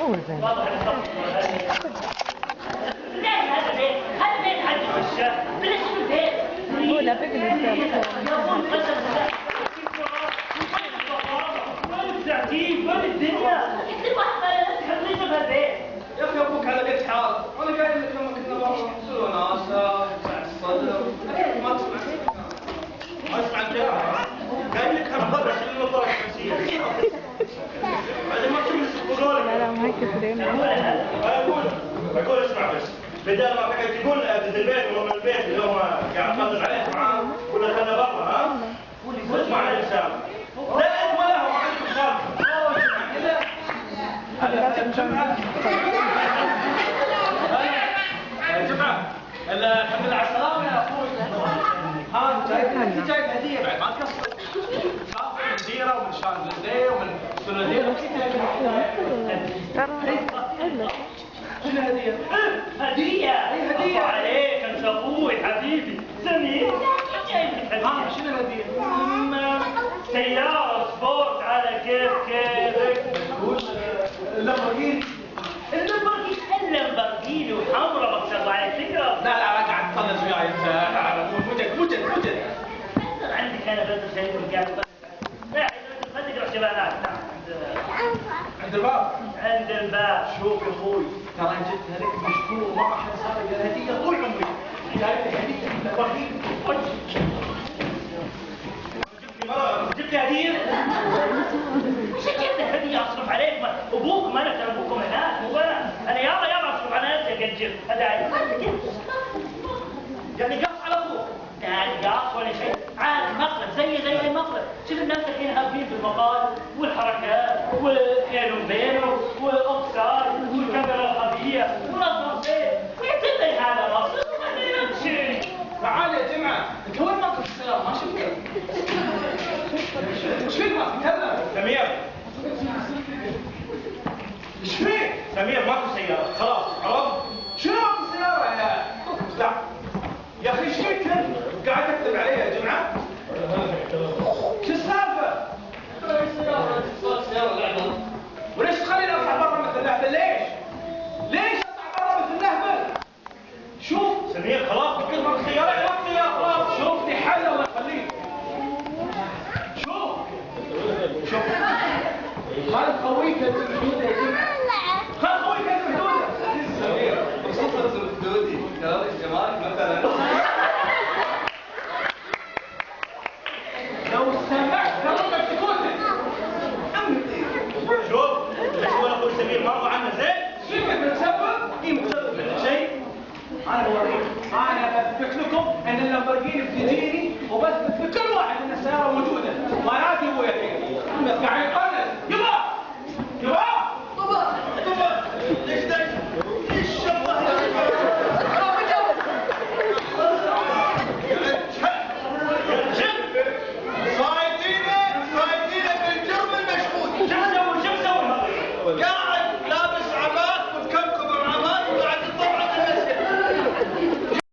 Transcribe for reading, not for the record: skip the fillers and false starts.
هو زين. هذا بيت حد في الشارع بلاش من بيت هو لا بيت التعتيب وين الدنيا كل واحد ما تخلينا بهالبيت يا اخي ابوك على بيت حال وانا قايل لك لما كنا نروح نسوي وناسه تسمع الصدر اكيد ما تسمع ما اسمع الكلام قايل لك انا بضرب عشان النظاره الشمسيه بعدين ما تشوف بقولك لا ما هيك فريم. اقول اسمع بس بدل ما تقعد تقول ابد البيت ولا من البيت اللي هو قاعد اخذ عليه معاه ولا خلنا برا ها؟ اسمع على لسانك لا انت ولا هو عندكم سالفه يا جماعه الحمد لله على السلامه يا اخوي ها انت جايب هديه بعد ما تقصر شاف من ديره ومن شانزليه ومن سنديه شنو هديه؟ هدية هدية عليك انت ابوي حبيبي سمير جايب لك هدية شنو الهديه؟ سيارة سبورت على كيفك وش اللامبورجيني اللامبورجيني وحمرا ما شاء الله عليك تقرا لا قاعد تطنز وياي انت وجد عندك انا بدر شيء قاعد ما تقرا شبانات عند الباب عند الباب شوف يا اخوي ترى انا جبتها لك مشكور ما راح انسى لك الهديه طول عمري جايب لك هديه اللامبورجيني جبت لي هديه؟ مش جبت هديه اصرف عليك ابوك ما انا ابوكم هناك مو انا يلا اصرف على نفسي اجل هذا يعني قص على ابوك يعني قص ولا شيء عادي مقلب زي اي مقلب شوف الناس الحين هابين في المقال والحركات والبينه وبينه والاوفسايد والكاميرا الخفيه ونظم زين ويعتبر هذا مصر وما نمشي تعال يا جماعه انت وين موقف السياره ما شفته؟ ايش فيك ما تتكلم؟ سمير ايش فيك؟ سمير ماكو سياره خلاص عرفت؟ شنو ماكو سياره يا لا يا اخي ايش فيك انت؟ قاعد تكذب علي يا جماعه؟ شو السالفه؟ السياره اللي وليش تخليني اطلع برا مثل اللهبل ليش؟ ليش اطلع برا مثل اللهبل؟ شوف سمير خلاص بكل ماكو سياره ماكو سياره خلاص شوف لي حل الله يخليك شوف خالد خويك المحدودة يا جماعة خالد خويك المحدودة سمير خصوصا المحدودي ترى الجمال مثلا لو سمعت كلامك تكوتك عمتي شوف ليش ولا اقول سمير مرضى عنه زين شو كنت بتسبب؟ يمكن شيء انا بوريك انا بثبت لكم ان اللامبورجيني بتجيني وبثبت لكل واحد ان السياره موجوده ما ياتي ابويا الحين قاعد